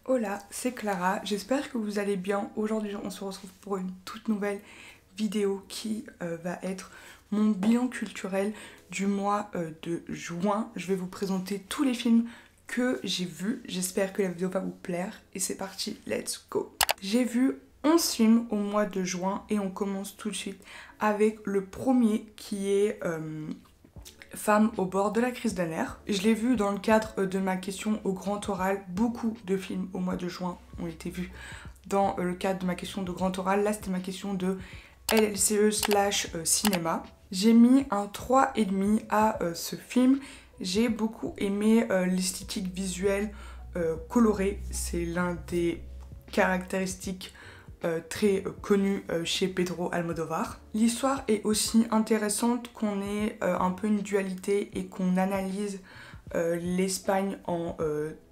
Hola, c'est Clara, j'espère que vous allez bien. Aujourd'hui on se retrouve pour une toute nouvelle vidéo qui va être mon bilan culturel du mois de juin. Je vais vous présenter tous les films que j'ai vus, j'espère que la vidéo va vous plaire et c'est parti, let's go. J'ai vu 11 films au mois de juin et on commence tout de suite avec le premier qui est Femme au bord de la crise d'un nerf. Je l'ai vu dans le cadre de ma question au grand oral. Beaucoup de films au mois de juin ont été vus dans le cadre de ma question de grand oral. Là, c'était ma question de LLCE/cinéma. J'ai mis un 3,5 à ce film. J'ai beaucoup aimé l'esthétique visuelle colorée. C'est l'un des caractéristiques très connu chez Pedro Almodovar. L'histoire est aussi intéressante qu'on ait un peu une dualité et qu'on analyse l'Espagne en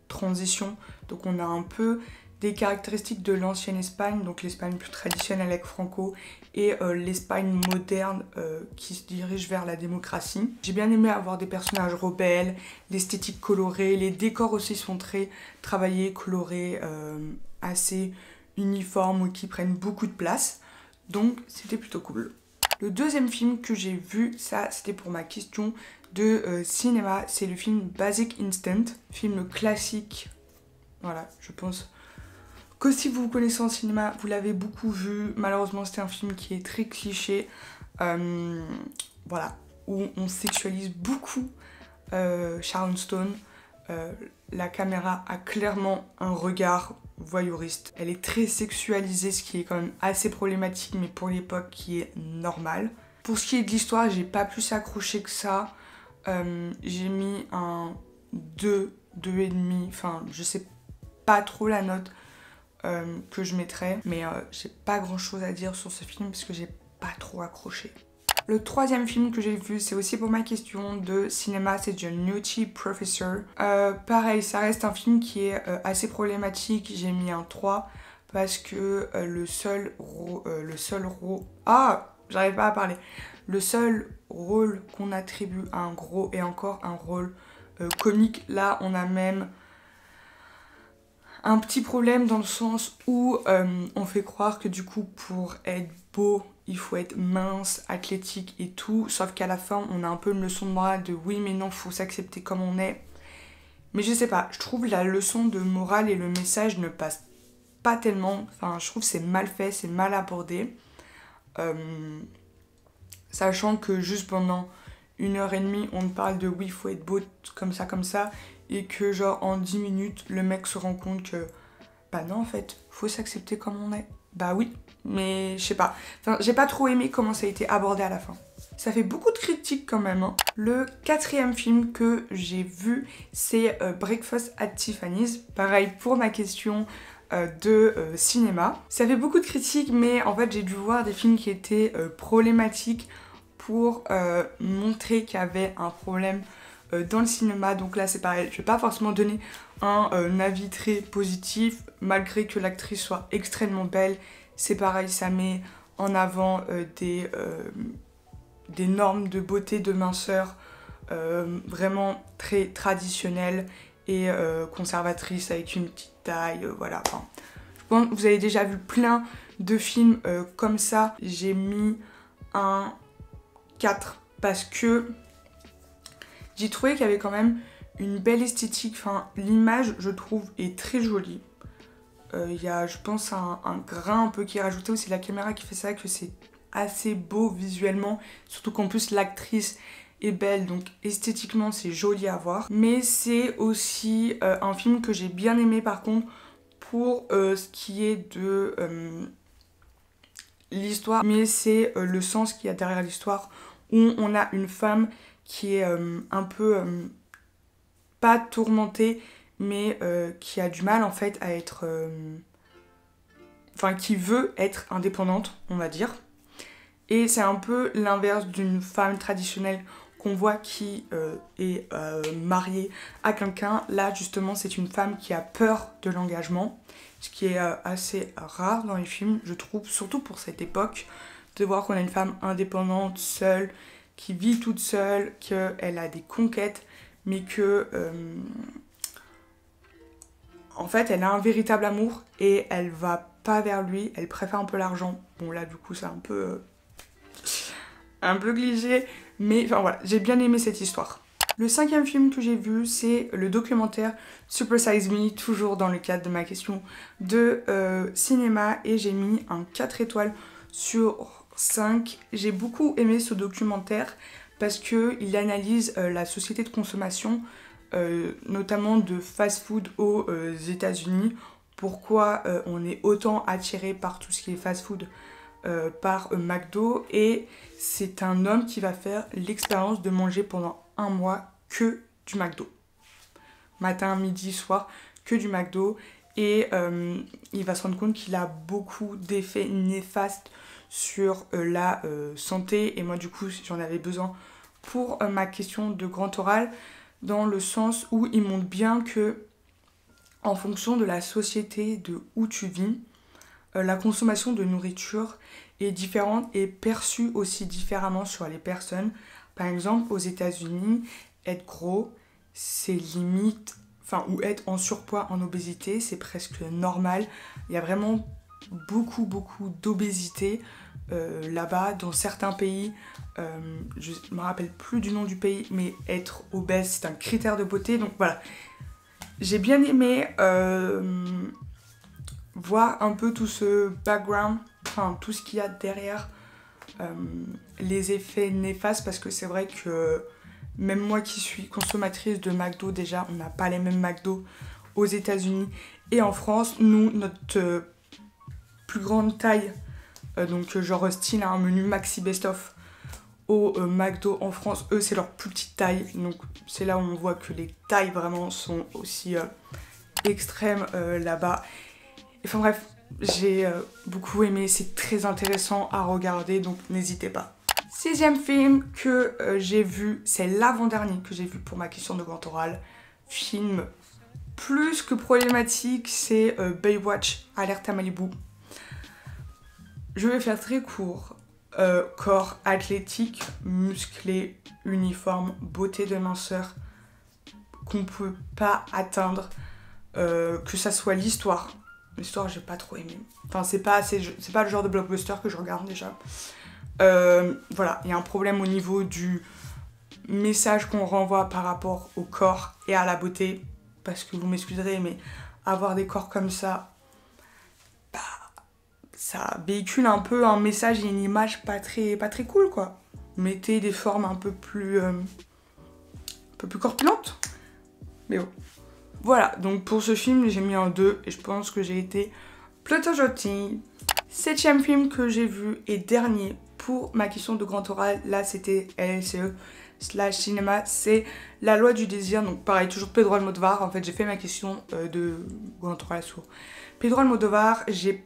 transition. Donc on a un peu des caractéristiques de l'ancienne Espagne, donc l'Espagne plus traditionnelle avec Franco et l'Espagne moderne qui se dirige vers la démocratie. J'ai bien aimé avoir des personnages rebelles, l'esthétique colorée, les décors aussi sont très travaillés, colorés, assez uniformes ou qui prennent beaucoup de place, donc c'était plutôt cool. Le deuxième film que j'ai vu, ça c'était pour ma question de cinéma, c'est le film Basic Instinct, film classique, voilà, je pense que si vous vous connaissez en cinéma, vous l'avez beaucoup vu. Malheureusement c'était un film qui est très cliché, voilà, où on sexualise beaucoup Sharon Stone. La caméra a clairement un regard voyeuriste. Elle est très sexualisée, ce qui est quand même assez problématique, mais pour l'époque qui est normal. Pour ce qui est de l'histoire, j'ai pas plus accroché que ça. J'ai mis un 2, 2,5, enfin je sais pas trop la note que je mettrais, mais j'ai pas grand chose à dire sur ce film parce que j'ai pas trop accroché. Le troisième film que j'ai vu, c'est aussi pour ma question de cinéma, c'est The Nutty Professor. Pareil, ça reste un film qui est assez problématique, j'ai mis un 3 parce que le seul rôle qu'on attribue à un gros et encore un rôle comique. Là, on a même un petit problème dans le sens où on fait croire que du coup pour être beau il faut être mince, athlétique et tout, sauf qu'à la fin on a un peu une leçon de morale de oui mais non, faut s'accepter comme on est. Mais je sais pas, je trouve la leçon de morale et le message ne passent pas tellement, enfin je trouve c'est mal fait, c'est mal abordé. Sachant que juste pendant 1h30 on parle de oui il faut être beau comme ça, et que genre en 10 minutes le mec se rend compte que bah non en fait faut s'accepter comme on est. Bah oui, mais je sais pas, enfin j'ai pas trop aimé comment ça a été abordé à la fin. Ça fait beaucoup de critiques quand même hein. Le quatrième film que j'ai vu c'est Breakfast at Tiffany's, pareil pour ma question de cinéma. Ça fait beaucoup de critiques mais en fait j'ai dû voir des films qui étaient problématiques pour montrer qu'il y avait un problème dans le cinéma, donc là c'est pareil, je vais pas forcément donner un avis très positif malgré que l'actrice soit extrêmement belle. C'est pareil, ça met en avant des normes de beauté, de minceur vraiment très traditionnelles et conservatrices avec une petite taille, voilà. Enfin, je pense que vous avez déjà vu plein de films comme ça. J'ai mis un 4 parce que j'ai trouvé qu'il y avait quand même une belle esthétique, enfin l'image je trouve est très jolie. Il y a je pense un grain un peu qui est rajouté, aussi la caméra qui fait ça, que c'est assez beau visuellement, surtout qu'en plus l'actrice est belle, donc esthétiquement c'est joli à voir. Mais c'est aussi un film que j'ai bien aimé par contre pour ce qui est de l'histoire, mais c'est le sens qu'il y a derrière l'histoire, où on a une femme qui est un peu pas tourmentée mais qui a du mal en fait à être enfin qui veut être indépendante on va dire, et c'est un peu l'inverse d'une femme traditionnelle qu'on voit qui est mariée à quelqu'un. Là justement c'est une femme qui a peur de l'engagement, ce qui est assez rare dans les films je trouve, surtout pour cette époque, de voir qu'on a une femme indépendante, seule, qui vit toute seule, qu'elle a des conquêtes, mais que en fait, elle a un véritable amour et elle va pas vers lui, elle préfère un peu l'argent. Bon là du coup c'est un peu cliché, mais enfin voilà, j'ai bien aimé cette histoire. Le 5e film que j'ai vu, c'est le documentaire Super Size Me, toujours dans le cadre de ma question de cinéma, et j'ai mis un 4 étoiles sur 5. J'ai beaucoup aimé ce documentaire parce qu'il analyse la société de consommation, notamment de fast-food aux États-Unis. Pourquoi on est autant attiré par tout ce qui est fast-food, par McDo, et c'est un homme qui va faire l'expérience de manger pendant un mois que du McDo. Matin, midi, soir, que du McDo. Et il va se rendre compte qu'il a beaucoup d'effets néfastes sur la santé. Et moi, du coup, j'en avais besoin pour ma question de grand oral, dans le sens où il montre bien que, en fonction de la société de où tu vis, la consommation de nourriture est différente et perçue aussi différemment sur les personnes. Par exemple, aux États-Unis, être gros, c'est limite, enfin, ou être en surpoids, en obésité, c'est presque normal. Il y a vraiment beaucoup d'obésité là-bas. Dans certains pays, je me rappelle plus du nom du pays, mais être obèse, c'est un critère de beauté. Donc voilà, j'ai bien aimé voir un peu tout ce background, enfin tout ce qu'il y a derrière les effets néfastes, parce que c'est vrai que même moi qui suis consommatrice de McDo, déjà on n'a pas les mêmes McDo aux États-Unis et en France. Nous, notre plus grande taille, donc genre style un menu maxi best-of au McDo en France, eux c'est leur plus petite taille, donc c'est là où on voit que les tailles vraiment sont aussi extrêmes là-bas. Enfin bref, j'ai beaucoup aimé, c'est très intéressant à regarder, donc n'hésitez pas. 6e film que j'ai vu, c'est l'avant-dernier que j'ai vu pour ma question de grand oral. Film plus que problématique, c'est Baywatch, Alerte à Malibu. Je vais faire très court. Corps athlétique, musclé, uniforme, beauté de minceur qu'on peut pas atteindre, que ça soit l'histoire. L'histoire, j'ai pas trop aimé. Enfin, c'est pas le genre de blockbuster que je regarde déjà. Voilà, il y a un problème au niveau du message qu'on renvoie par rapport au corps et à la beauté. Parce que vous m'excuserez, mais avoir des corps comme ça, bah, ça véhicule un peu un message et une image pas très cool, quoi. Mettez des formes un peu plus corpulentes. Mais bon. Voilà, donc pour ce film, j'ai mis un 2 et je pense que j'ai été plutôt gentille. 7e film que j'ai vu et dernier pour ma question de grand oral, là c'était LLCE/cinéma, c'est La Loi du désir. Donc pareil, toujours Pedro Almodovar. En fait, j'ai fait ma question de grand oral sur Pedro Almodovar. J'ai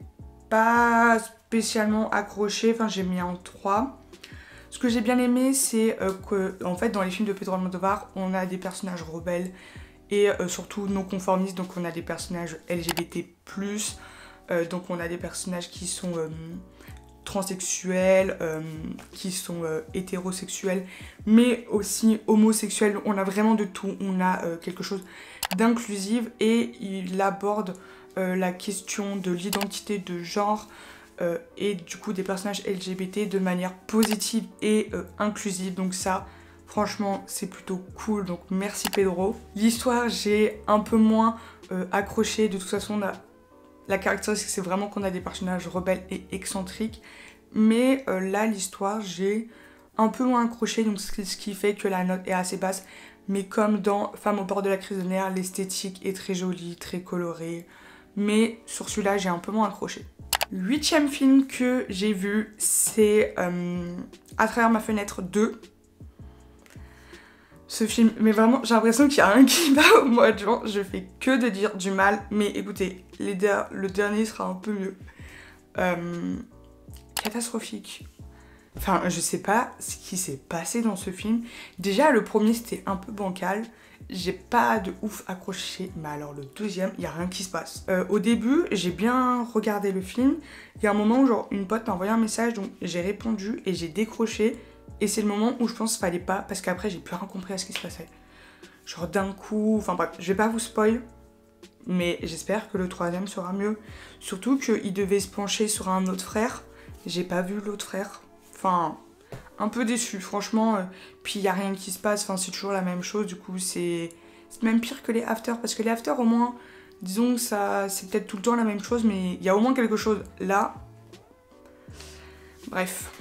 pas spécialement accroché, enfin j'ai mis un 3. Ce que j'ai bien aimé, c'est que en fait, dans les films de Pedro Almodovar, on a des personnages rebelles et surtout non conformistes. Donc on a des personnages LGBT+, donc on a des personnages qui sont transsexuels, qui sont hétérosexuels, mais aussi homosexuels. On a vraiment de tout, on a quelque chose d'inclusif, et il aborde la question de l'identité de genre et du coup des personnages LGBT de manière positive et inclusive. Donc ça, franchement, c'est plutôt cool, donc merci Pedro. L'histoire, j'ai un peu moins accroché. De toute façon, la caractéristique, c'est vraiment qu'on a des personnages rebelles et excentriques. Mais là, l'histoire, j'ai un peu moins accroché, donc ce qui fait que la note est assez basse. Mais comme dans Femme au bord de la crise de nerfs, l'esthétique est très jolie, très colorée. Mais sur celui-là, j'ai un peu moins accroché. 8e film que j'ai vu, c'est À travers ma fenêtre 2. Ce film, mais vraiment, j'ai l'impression qu'il y a un qui va au mois de juin. Je fais que de dire du mal, mais écoutez, le dernier sera un peu mieux. Catastrophique. Enfin, je sais pas ce qui s'est passé dans ce film. Déjà, le premier, c'était un peu bancal. J'ai pas de ouf accroché, mais alors le deuxième, il y a rien qui se passe. Au début, j'ai bien regardé le film. Il y a un moment où genre une pote m'a envoyé un message, donc j'ai répondu et j'ai décroché. Et c'est le moment où je pense qu'il fallait pas, parce qu'après j'ai plus rien compris à ce qui se passait. Genre d'un coup, enfin bref, je vais pas vous spoil. Mais j'espère que le troisième sera mieux. Surtout qu'il devait se pencher sur un autre frère. J'ai pas vu l'autre frère. Enfin, un peu déçu, franchement. Puis il n'y a rien qui se passe. Enfin, c'est toujours la même chose. Du coup, c'est même pire que les After. Parce que les After, au moins, disons que ça, c'est peut-être tout le temps la même chose. Mais il y a au moins quelque chose. Là, bref.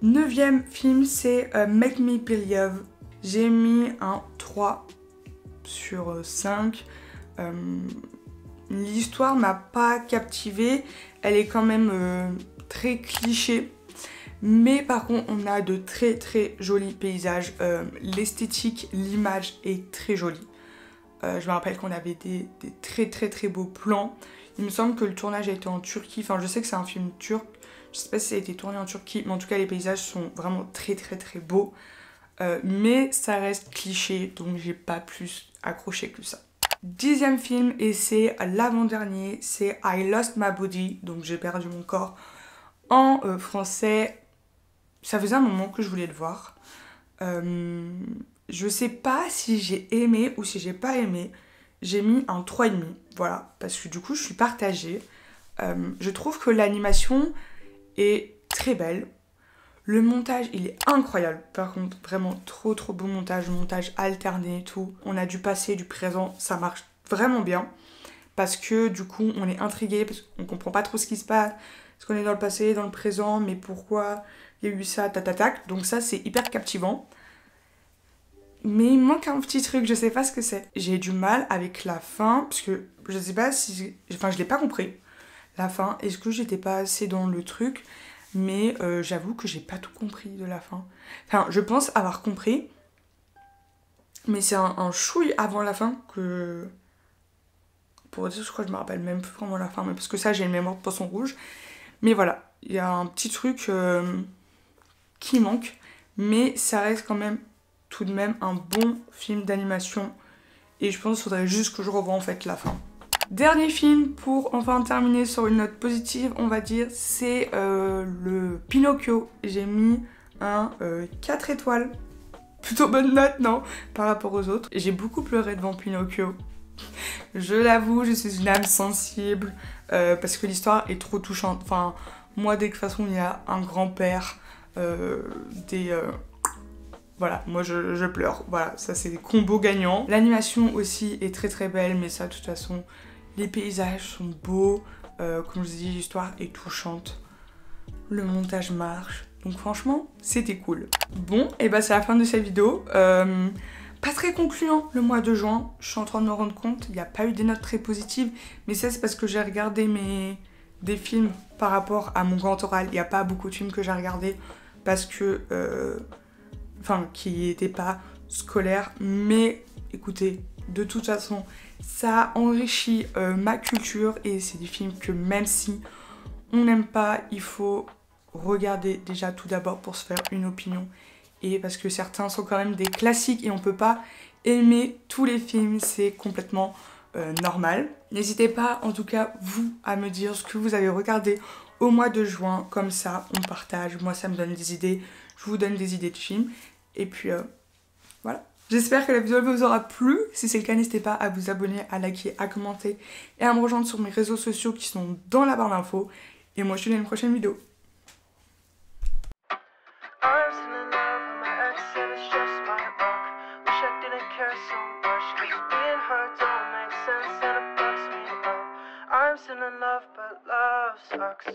9e film, c'est Make Me Believe. J'ai mis un 3 sur 5. L'histoire m'a pas captivée. Elle est quand même très cliché. Mais par contre, on a de très très jolis paysages. L'esthétique, l'image est très jolie. Je me rappelle qu'on avait des très très très beaux plans. Il me semble que le tournage a été en Turquie. Enfin, je sais que c'est un film turc. Je sais pas si ça a été tourné en Turquie. Mais en tout cas, les paysages sont vraiment très très très beaux. Mais ça reste cliché. Donc, j'ai pas plus accroché que ça. 10e film, et c'est l'avant-dernier. C'est I Lost My Body. Donc, j'ai perdu mon corps. En français, ça faisait un moment que je voulais le voir. Je sais pas si j'ai aimé ou si j'ai pas aimé. J'ai mis un 3,5. Voilà, parce que du coup, je suis partagée. Je trouve que l'animation est très belle. Le montage, il est incroyable. Par contre, vraiment trop trop beau montage alterné et tout. On a du passé, du présent, ça marche vraiment bien. Parce que du coup, on est intrigué, parce qu'on comprend pas trop ce qui se passe. Est-ce qu'on est dans le passé, dans le présent, mais pourquoi il y a eu ça, tatatac. Donc ça, c'est hyper captivant. Mais il manque un petit truc, je sais pas ce que c'est. J'ai du mal avec la fin, parce que je sais pas si... Enfin, je l'ai pas compris. La fin, est-ce que j'étais pas assez dans le truc? Mais j'avoue que j'ai pas tout compris de la fin. Enfin, je pense avoir compris. Mais c'est un chouille avant la fin que... Pour dire, je crois que je me rappelle même plus vraiment la fin. Mais parce que ça, j'ai une mémoire de poisson rouge. Mais voilà, il y a un petit truc qui manque. Mais ça reste quand même, tout de même, un bon film d'animation. Et je pense qu'il faudrait juste que je revoie en fait la fin. Dernier film pour enfin terminer sur une note positive, on va dire, c'est le Pinocchio. J'ai mis un 4 étoiles. Plutôt bonne note, non? Par rapport aux autres. J'ai beaucoup pleuré devant Pinocchio. Je l'avoue, je suis une âme sensible parce que l'histoire est trop touchante. Enfin, moi, dès que de toute façon il y a un grand-père, voilà, moi je pleure. Voilà, ça c'est des combos gagnants. L'animation aussi est très très belle, mais ça de toute façon, les paysages sont beaux. Comme je dis, l'histoire est touchante. Le montage marche. Donc franchement, c'était cool. Bon, et bah c'est la fin de cette vidéo. Pas très concluant le mois de juin. Je suis en train de me rendre compte, il n'y a pas eu des notes très positives. Mais ça c'est parce que j'ai regardé des films par rapport à mon grand oral. Il n'y a pas beaucoup de films que j'ai regardés parce que... Enfin, qui n'étaient pas scolaires. Mais écoutez, de toute façon, ça enrichit ma culture. Et c'est des films que même si on n'aime pas, il faut regarder déjà tout d'abord pour se faire une opinion. Et parce que certains sont quand même des classiques et on peut pas aimer tous les films, c'est complètement normal. N'hésitez pas en tout cas vous à me dire ce que vous avez regardé au mois de juin, comme ça on partage, moi ça me donne des idées, je vous donne des idées de films. Et puis voilà. J'espère que la vidéo vous aura plu. Si c'est le cas, n'hésitez pas à vous abonner, à liker, à commenter et à me rejoindre sur mes réseaux sociaux qui sont dans la barre d'infos. Et moi je te dis à une prochaine vidéo. I'm still in love, but love sucks.